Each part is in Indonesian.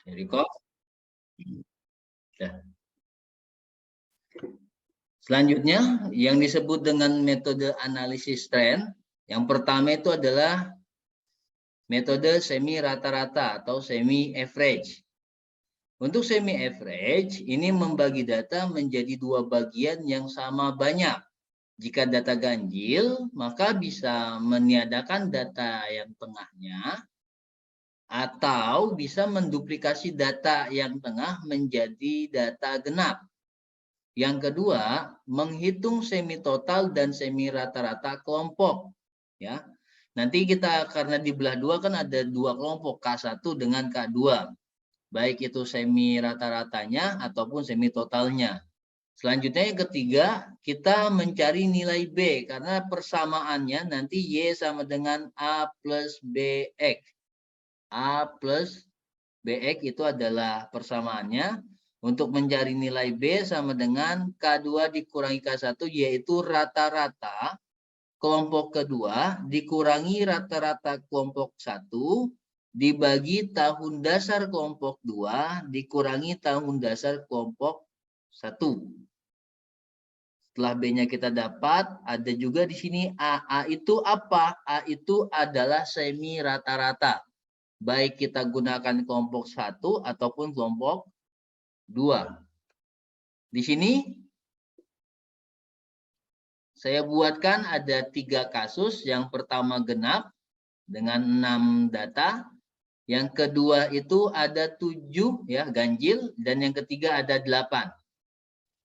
Record. Ya. Selanjutnya, yang disebut dengan metode analisis tren, yang pertama itu adalah metode semi rata-rata atau semi average. Untuk semi average, ini membagi data menjadi dua bagian yang sama banyak. Jika data ganjil, maka bisa meniadakan data yang tengahnya, atau bisa menduplikasi data yang tengah menjadi data genap. Yang kedua, menghitung semi total dan semi rata-rata kelompok. Ya, nanti kita karena dibelah dua kan ada dua kelompok, K1 dengan K2. Baik itu semi rata-ratanya ataupun semi totalnya. Selanjutnya yang ketiga, kita mencari nilai B karena persamaannya nanti Y sama dengan A plus BX. A plus BX itu adalah persamaannya. Untuk mencari nilai B sama dengan K2 dikurangi K1, yaitu rata-rata kelompok kedua dikurangi rata-rata kelompok 1 dibagi tahun dasar kelompok 2 dikurangi tahun dasar kelompok 1. Setelah B-nya kita dapat, ada juga di sini A. A itu apa? A itu adalah semi rata-rata. Baik kita gunakan kelompok 1 ataupun kelompok 2. Di sini saya buatkan ada 3 kasus. Yang pertama genap dengan 6 data. Yang kedua itu ada 7 ya ganjil dan yang ketiga ada 8.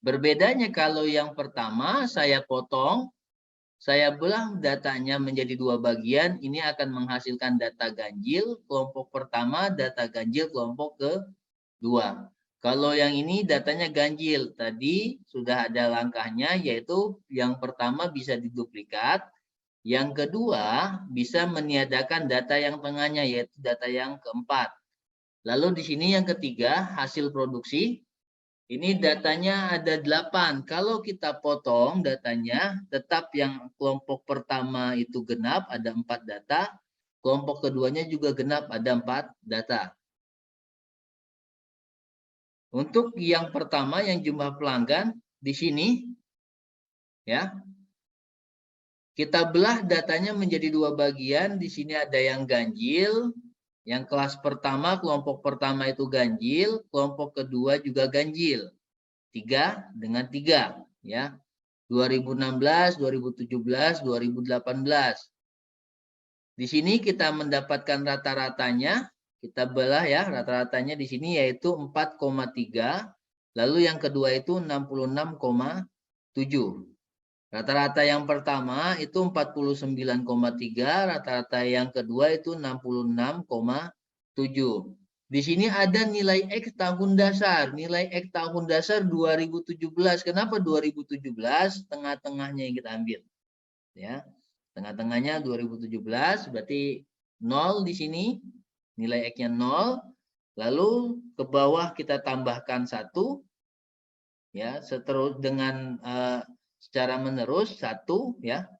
Berbedanya kalau yang pertama saya potong, saya belah datanya menjadi dua bagian, ini akan menghasilkan data ganjil kelompok pertama, data ganjil kelompok kedua. Kalau yang ini datanya ganjil, tadi sudah ada langkahnya, yaitu yang pertama bisa diduplikat, yang kedua bisa meniadakan data yang tengahnya, yaitu data yang keempat. Lalu di sini yang ketiga, hasil produksi. Ini datanya ada 8. Kalau kita potong datanya, tetap yang kelompok pertama itu genap, ada 4 data. Kelompok keduanya juga genap, ada 4 data. Untuk yang pertama, yang jumlah pelanggan, di sini, ya, kita belah datanya menjadi dua bagian. Di sini ada yang ganjil, yang kelas pertama, kelompok pertama itu ganjil, kelompok kedua juga ganjil. 3 dengan 3, ya. 2016, 2017, 2018. Di sini kita mendapatkan rata-ratanya, kita belah ya, rata-ratanya di sini yaitu 4,3, lalu yang kedua itu 66,7. Rata-rata yang pertama itu 49,3, rata-rata yang kedua itu 66,7. Di sini ada nilai X tahun dasar. Nilai X tahun dasar 2017. Kenapa 2017? Tengah-tengahnya yang kita ambil. Ya. Tengah-tengahnya 2017 berarti 0 di sini. Nilai X-nya 0. Lalu ke bawah kita tambahkan 1. Ya, seterus dengan secara menerus 1 ya.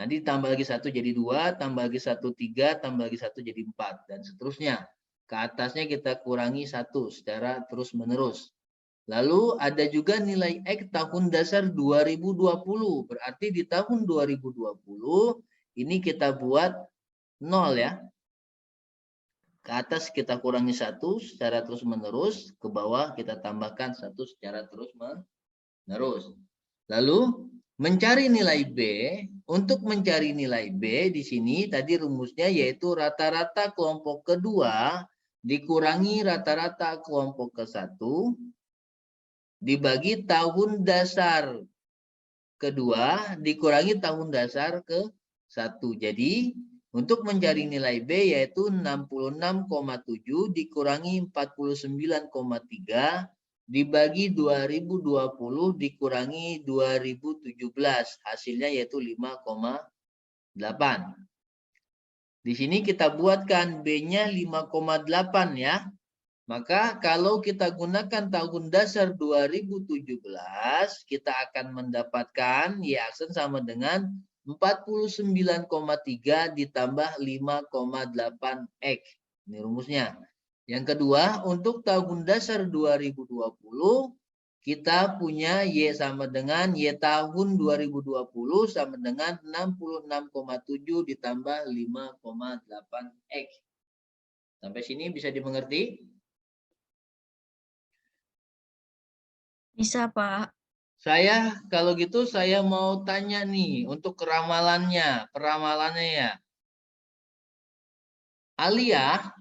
Nanti tambah lagi 1 jadi 2, tambah lagi 1 3, tambah lagi 1 jadi 4 dan seterusnya. Ke atasnya kita kurangi 1 secara terus-menerus. Lalu ada juga nilai X tahun dasar 2020. Berarti di tahun 2020 ini kita buat 0 ya. Ke atas kita kurangi 1 secara terus-menerus, ke bawah kita tambahkan 1 secara terus-menerus. Lalu mencari nilai B, untuk mencari nilai B di sini tadi rumusnya yaitu rata-rata kelompok kedua dikurangi rata-rata kelompok ke-1 dibagi tahun dasar kedua dikurangi tahun dasar ke-1. Jadi untuk mencari nilai B yaitu 66,7 dikurangi 49,3 dibagi 2020 dikurangi 2017. Hasilnya yaitu 5,8. Di sini kita buatkan B-nya 5,8 ya. Maka kalau kita gunakan tahun dasar 2017, kita akan mendapatkan Y aksen sama dengan 49,3 ditambah 5,8 X. Ini rumusnya. Yang kedua, untuk tahun dasar 2020, kita punya Y sama dengan Y tahun 2020 sama dengan 66,7 ditambah 5,8 X. Sampai sini bisa dimengerti? Bisa, Pak. Kalau gitu saya mau tanya nih untuk keramalannya, peramalannya ya. Alia,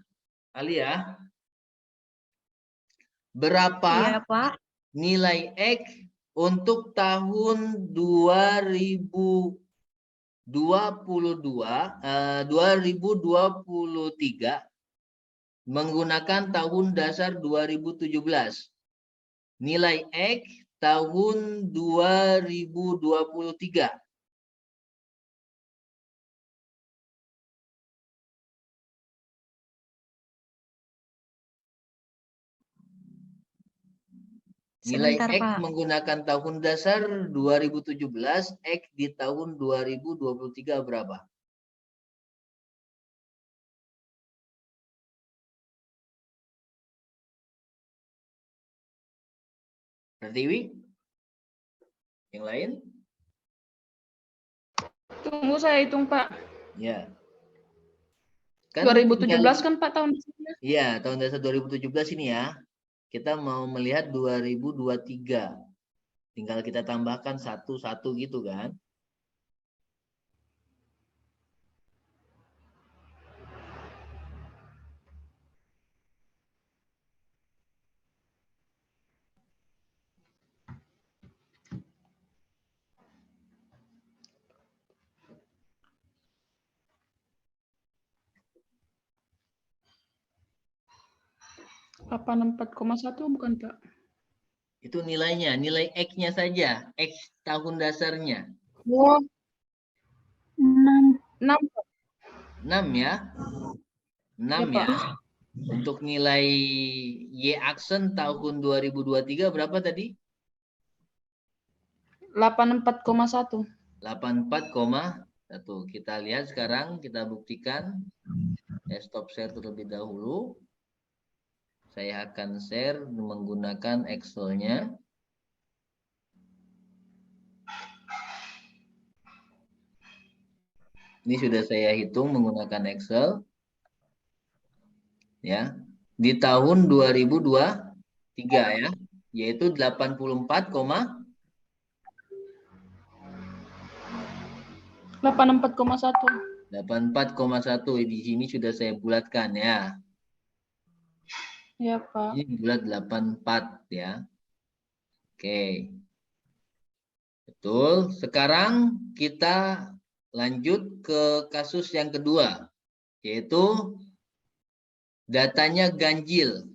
berapa Iya, Pak. nilai X untuk tahun 2023 menggunakan tahun dasar 2017. Nilai X tahun 2023. Nilai Sebentar, X Pak. menggunakan tahun dasar 2017, X di tahun 2023 berapa? Pertiwi? Yang lain? Tunggu saya hitung, Pak. Ya. Kan 2017 kan Pak tahun dasarnya? Iya, tahun dasar 2017 ini ya. Kita mau melihat 2023. Tinggal kita tambahkan satu-satu gitu kan. Apa 4,1 bukan, Pak? Itu nilainya, nilai X-nya saja. X tahun dasarnya. Oh, 6. 6 ya. 6 Ya, ya. Pak. Untuk nilai Y aksen tahun 2023 berapa tadi? 84,1. 84,1. Kita lihat sekarang, kita buktikan. Saya stop share terlebih dahulu. Saya akan share menggunakan Excel-nya. Ini sudah saya hitung menggunakan Excel. Ya. Di tahun 2023 ya, yaitu 84,1. 84,1 di sini sudah saya bulatkan ya. Ya, Pak. Ini bulat 84 ya. Oke. Betul. Sekarang kita lanjut ke kasus yang kedua, yaitu datanya ganjil.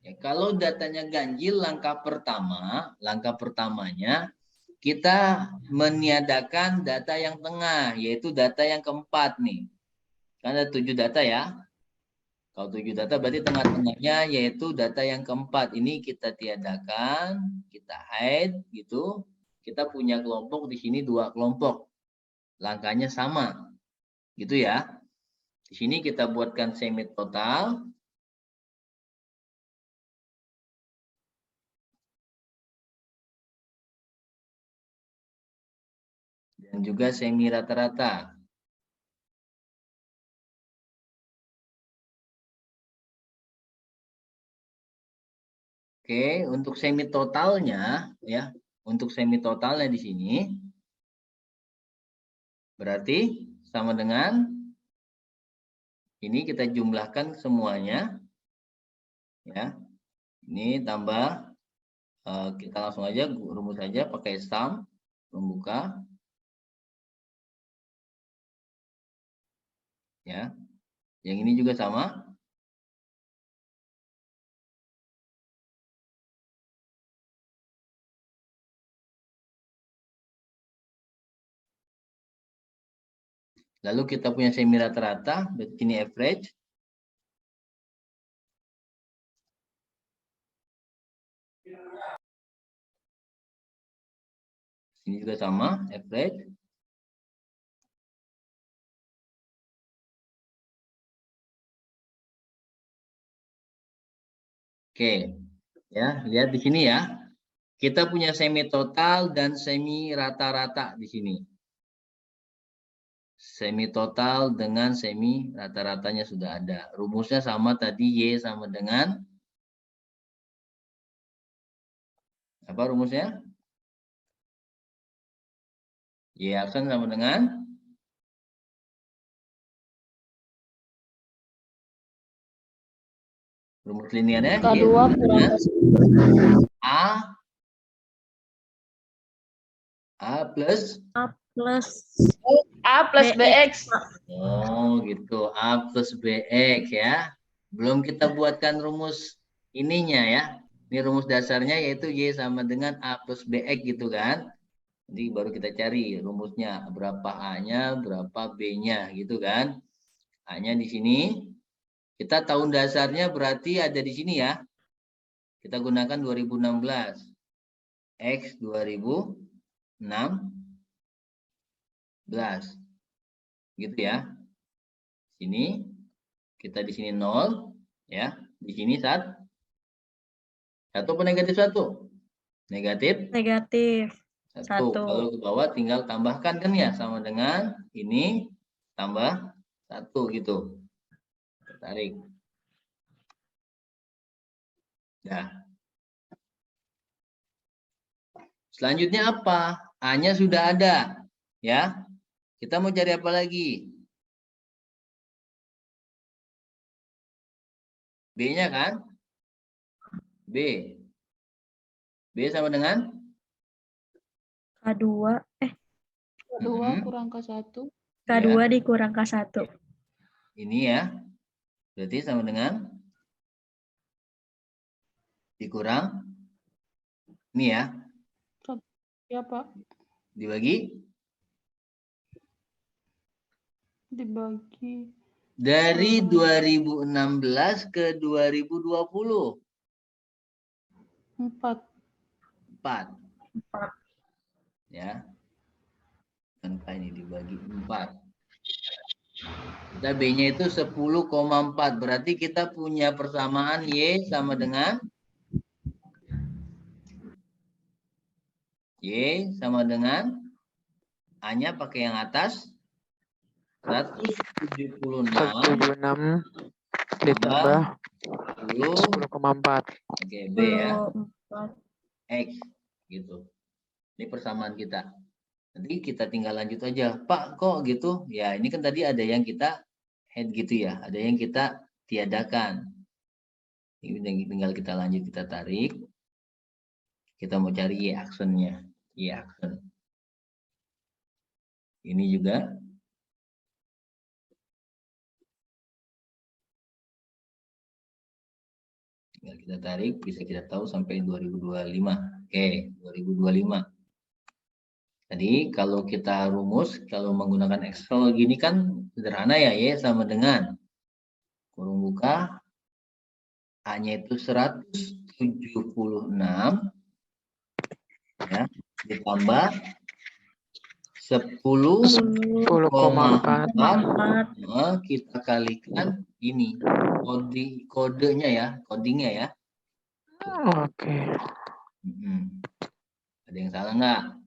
Ya, kalau datanya ganjil, langkah pertamanya kita meniadakan data yang tengah, yaitu data yang keempat nih. Kan ada 7 data ya. Kalau 7 data berarti tengah-tengahnya yaitu data yang keempat. Ini kita tiadakan, kita hide gitu. Kita punya kelompok di sini 2 kelompok. Langkahnya sama. Gitu ya. Di sini kita buatkan semi total. Dan juga semi rata-rata. Oke, untuk semi totalnya ya, untuk semi totalnya di sini berarti sama dengan ini kita jumlahkan semuanya ya. Ini tambah kita langsung aja rumus saja pakai sum membuka ya. Yang ini juga sama. Lalu kita punya semi rata-rata, ini average. Ini juga sama, average. Oke, ya lihat di sini ya. Kita punya semi total dan semi rata-rata di sini. Semi total dengan semi rata-ratanya sudah ada. Rumusnya sama tadi, Y sama dengan apa rumusnya? Y aksen sama dengan rumus linearnya K2 Y sama kurang dengan K1. A plus A plus A plus BX. oh gitu, A plus BX ya. Belum kita buatkan rumus ininya ya. Ini rumus dasarnya yaitu Y sama dengan A plus BX gitu kan. Jadi baru kita cari rumusnya berapa A-nya, berapa B-nya gitu kan. A-nya di sini. Kita tahun dasarnya berarti ada di sini ya. Kita gunakan 2016. X 2016. Gitu ya. Sini kita di sini 0 ya. Di sini 1 apa negatif 1? Negatif negatif 1. 1. Kalau ke bawah tinggal tambahkan kan ya, sama dengan ini tambah 1 gitu. Tarik. Nah, selanjutnya apa? A-nya sudah ada. Ya. Kita mau cari apa lagi? B-nya kan? B. B sama dengan? K2 K2 kurang K1. K2 Ya. dikurang K1. Ini ya. Berarti sama dengan? Dikurang? Ini ya. Ya Pak. Dibagi? Dibagi Dari 2016 ke 2020. 4. 4. Ya. Angka ini dibagi 4. Kita B-nya itu 10,4. Berarti kita punya persamaan Y sama dengan Y sama dengan A-nya pakai yang atas 176 176 ditambah 10. 10,4. Oke, B ya. 4. X gitu. Ini persamaan kita. Nanti kita tinggal lanjut aja. Pak, kok gitu? Ya, ini kan tadi ada yang kita head gitu ya. Ada yang kita tiadakan. Ini tinggal kita lanjut, kita tarik. Kita mau cari Y aksennya. Y aksen. Ini juga. Tinggal kita tarik, bisa kita tahu sampai 2025. Oke, 2025. Jadi kalau kita rumus, kalau menggunakan Excel gini kan sederhana ya, Y sama dengan kurung buka, A-nya itu 176 ya, ditambah 10,4 kita kalikan ini kodenya ya, codingnya ya. Oke. Ada yang salah nggak?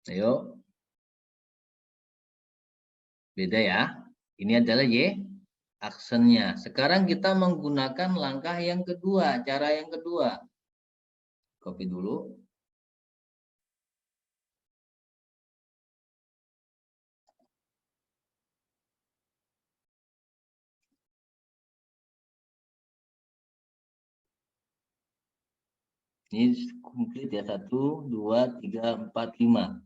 Ayo. Beda ya. Ini adalah Y aksennya. Sekarang kita menggunakan langkah yang kedua, cara yang kedua. Copy dulu. Ini komplit ya, 1, 2, 3, 4, 5.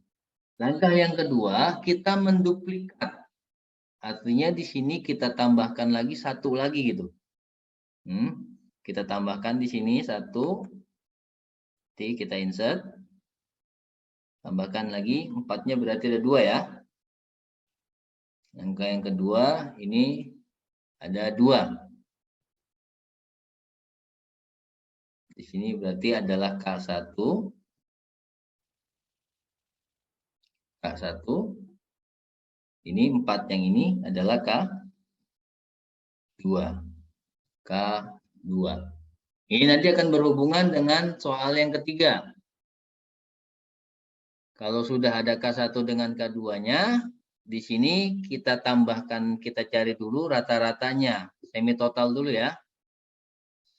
Langkah yang kedua, kita menduplikat. Artinya di sini kita tambahkan lagi satu lagi gitu. Kita tambahkan di sini 1. Kita insert. Tambahkan lagi 4-nya berarti ada 2 ya. Angka yang kedua ini ada 2. Di sini berarti adalah K1. K1. Ini 4 yang ini adalah K2. K2. Ini nanti akan berhubungan dengan soal yang ketiga. Kalau sudah ada K1 dengan K2-nya, di sini kita tambahkan, kita cari dulu rata-ratanya. Semi total dulu ya.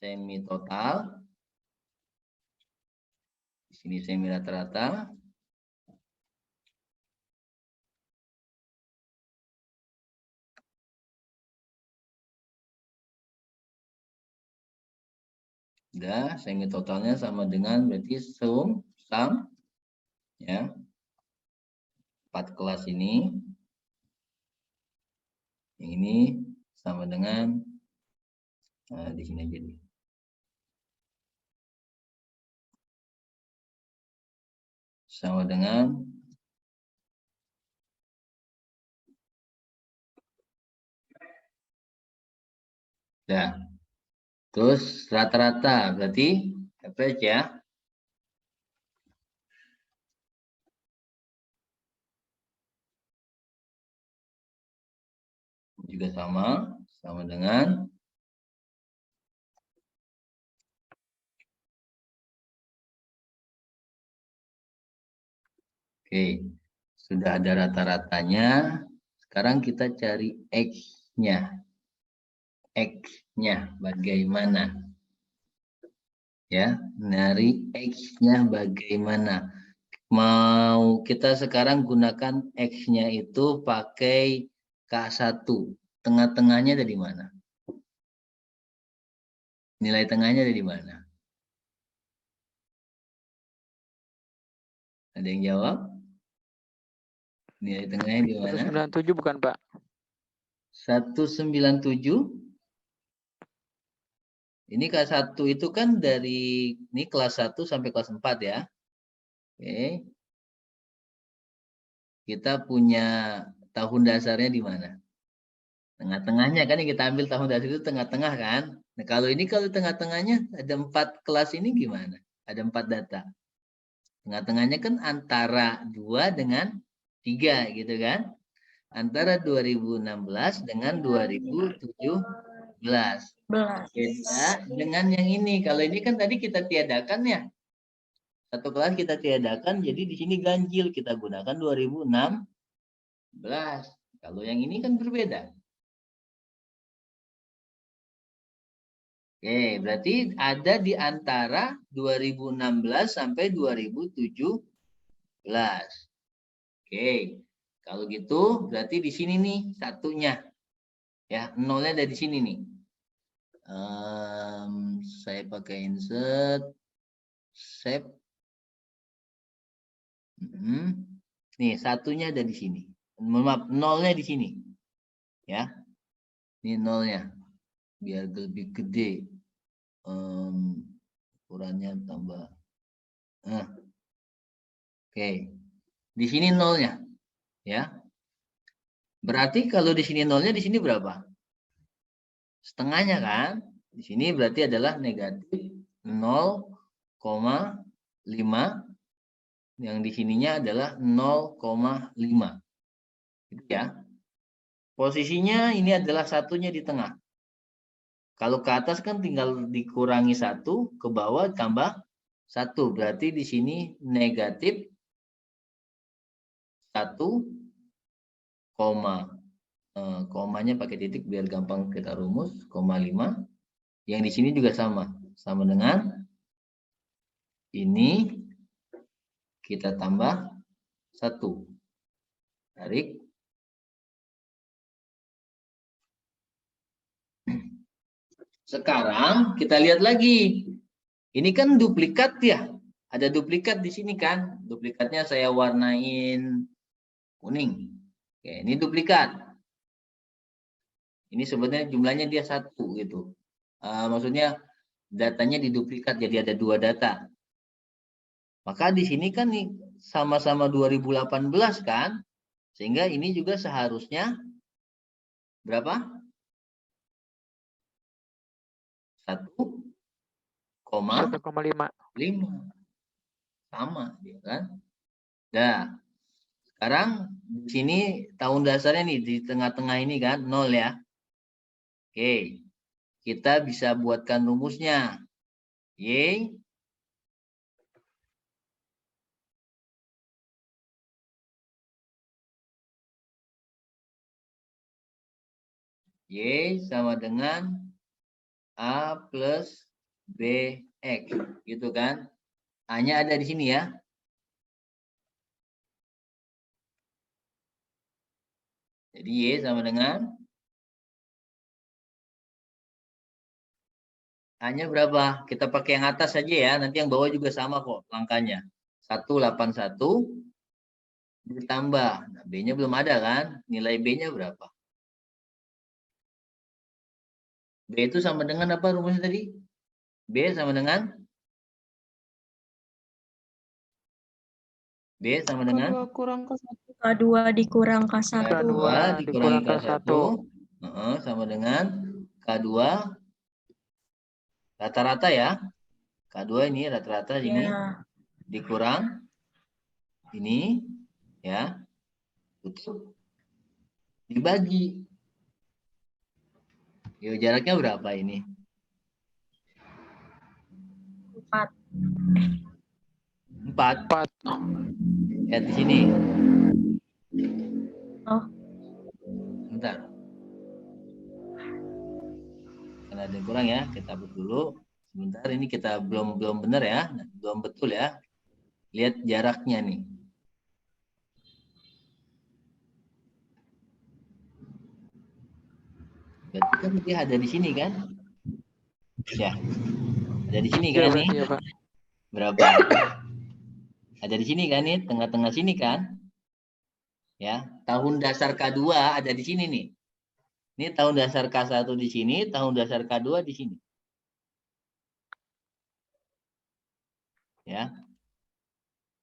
Semi total. Di sini semi rata-rata. Udah, semi totalnya sama dengan berarti sum ya. 4 kelas ini. Yang ini sama dengan di sini aja nih. Sama dengan terus rata-rata berarti average ya. Juga sama dengan oke, sudah ada rata-ratanya. Sekarang kita cari X-nya. X-nya bagaimana? Ya, dari X-nya bagaimana? Mau kita sekarang gunakan X-nya itu pakai K1. Tengah-tengahnya ada di mana? Nilai tengahnya ada di mana? Ada yang jawab? Nilai tengahnya di mana? 197 bukan, Pak? 197. Ini K1 itu kan dari ini kelas 1 sampai kelas 4 ya. Oke. Kita punya tahun dasarnya di mana? Tengah-tengahnya kan yang kita ambil tahun dasar itu tengah-tengah kan. Nah, kalau ini kalau tengah-tengahnya ada 4 kelas ini gimana? Ada 4 data. Tengah-tengahnya kan antara 2 dengan 3 gitu kan. Antara 2016 dengan 2017. Beda dengan yang ini. Kalau ini kan tadi kita tiadakan ya. Satu kelas kita tiadakan, jadi di sini ganjil. Kita gunakan 2016. Kalau yang ini kan berbeda. Oke, berarti ada di antara 2016 sampai 2017. Oke, kalau gitu berarti di sini nih satunya. Ya, nolnya ada di sini nih. Saya pakai insert. Save. Nih, satunya ada di sini. Maaf, nolnya di sini. Ya. Ini nolnya. Biar lebih gede. Ukurannya tambah. Nah. Oke. Di sini nolnya. Ya. Berarti kalau di sini nolnya, di sini berapa? Setengahnya kan? Di sini berarti adalah negatif 0,5. Yang di sininya adalah 0,5. Gitu ya. Posisinya ini adalah satunya di tengah. Kalau ke atas kan tinggal dikurangi 1, ke bawah tambah 1. Berarti di sini negatif 1, komanya pakai titik biar gampang kita rumus, 0,5. Yang di sini juga sama dengan ini kita tambah 1. Tarik. Sekarang kita lihat lagi. Ini kan duplikat ya. Ada duplikat di sini kan. Duplikatnya saya warnain kuning. Oke, ini duplikat. Ini sebenarnya jumlahnya dia 1 gitu. Maksudnya datanya diduplikat jadi ada 2 data. Maka di sini kan nih sama-sama 2018 kan? Sehingga ini juga seharusnya berapa? 1,5 1,5. sama ya kan? Nah, sekarang di sini tahun dasarnya nih di tengah-tengah ini kan 0 ya. Oke. Kita bisa buatkan rumusnya. Y sama dengan A plus BX. Gitu kan? A-nya ada di sini ya. Jadi Y sama dengan A-nya berapa? Kita pakai yang atas saja ya. Nanti yang bawah juga sama kok langkahnya. 181 ditambah. Nah, B-nya belum ada kan? Nilai B-nya berapa? B itu sama dengan apa rumusnya tadi? B sama dengan? B sama dengan? K2 kurang K1. K2 dikurang K1. K2 dikurangi K1. Sama dengan K2 rata-rata ya. K2 ini rata-rata ini Ya. dikurang ini ya. Tutup. Dibagi. Yuk, jaraknya berapa ini? 4. 4. Lihat di sini. Oh. Bentar. Karena ada yang kurang ya, kita buat dulu. Sebentar, ini kita belum benar ya, belum betul ya. Lihat jaraknya nih. Berarti kan dia ada di sini kan? Ya. Ada di sini kan nih? Ya, Pak. Berapa? Ada di sini kan nih, tengah-tengah sini kan? Ya, tahun dasar K2 ada di sini nih. Ini tahun dasar K1 di sini, tahun dasar K2 di sini. Ya.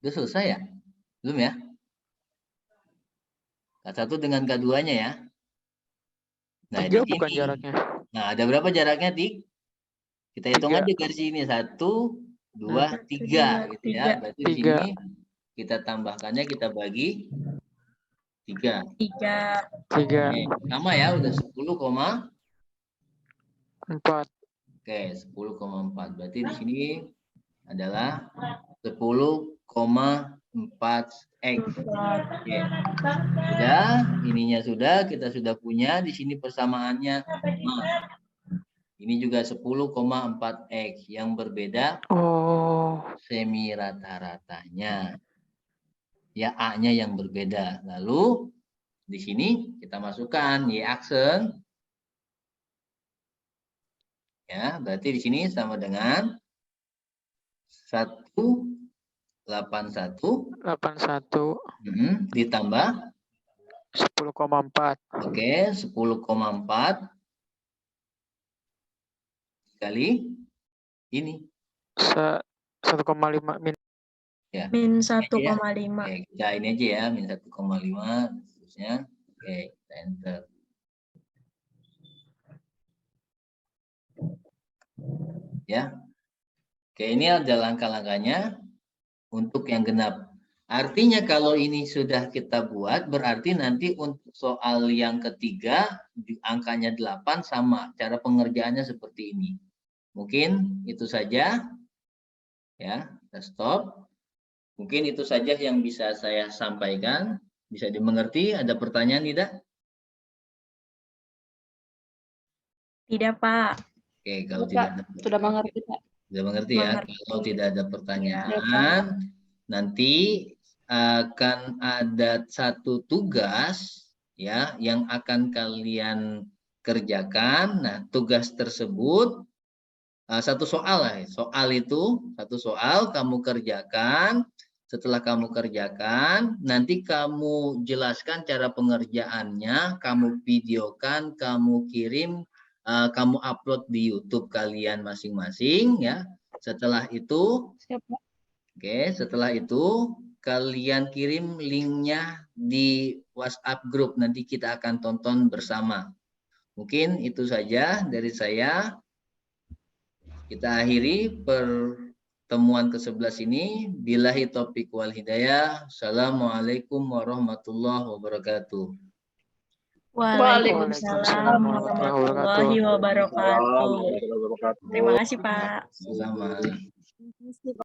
Udah selesai ya? Belum ya? K1 dengan K2-nya ya. Nah, di 3 sini. bukan jaraknya. Nah, ada berapa jaraknya, Tik? Kita hitung 3. aja dari sini. 1, 2, 3 gitu ya. Berarti di 3. sini kita tambahkannya, kita bagi 3. 3. Sama ya, udah 10,4. 4. Oke, 10,4. Berarti di sini adalah 10,4 X. Oke. Sudah, ininya sudah, kita sudah punya. Di sini persamaannya. Nah, ini juga 10,4 X. Yang berbeda Oh. semi rata-ratanya. Ya, A-nya yang berbeda. Lalu di sini kita masukkan Y aksen. Ya, berarti di sini sama dengan 181 ditambah 10,4. Oke, 10,4 kali ini 1,5 min. ya. Min Ini aja ya. 1,5. Oke, kita ini aja ya, min 1,5 terusnya. Oke, kita enter. Ya. Oke, ini ada langkah-langkahnya untuk yang genap. Artinya kalau ini sudah kita buat, berarti nanti untuk soal yang ketiga, angkanya 8 sama. Cara pengerjaannya seperti ini. Mungkin itu saja. Ya, kita stop. Mungkin itu saja yang bisa saya sampaikan. Bisa dimengerti? Ada pertanyaan tidak? Tidak, Pak. Oke, kalau Pak, tidak ada sudah mengerti, Pak. sudah mengerti ya. Mengerti. Kalau tidak ada pertanyaan, Ya, nanti akan ada satu tugas ya yang akan kalian kerjakan. Nah, tugas tersebut satu soal lah. Soal itu satu soal kamu kerjakan. Setelah kamu kerjakan, nanti kamu jelaskan cara pengerjaannya, kamu videokan, kamu kirim, kamu upload di YouTube kalian masing-masing ya. Setelah itu Siap, Pak. Oke, setelah itu kalian kirim linknya di WhatsApp grup. Nanti kita akan tonton bersama. Mungkin itu saja dari saya. Kita akhiri pertemuan ke-11 ini. Billahi taufiq wal hidayah. Assalamualaikum warahmatullahi wabarakatuh. Waalaikumsalam warahmatullahi wabarakatuh. Terima kasih, Pak. Selamat.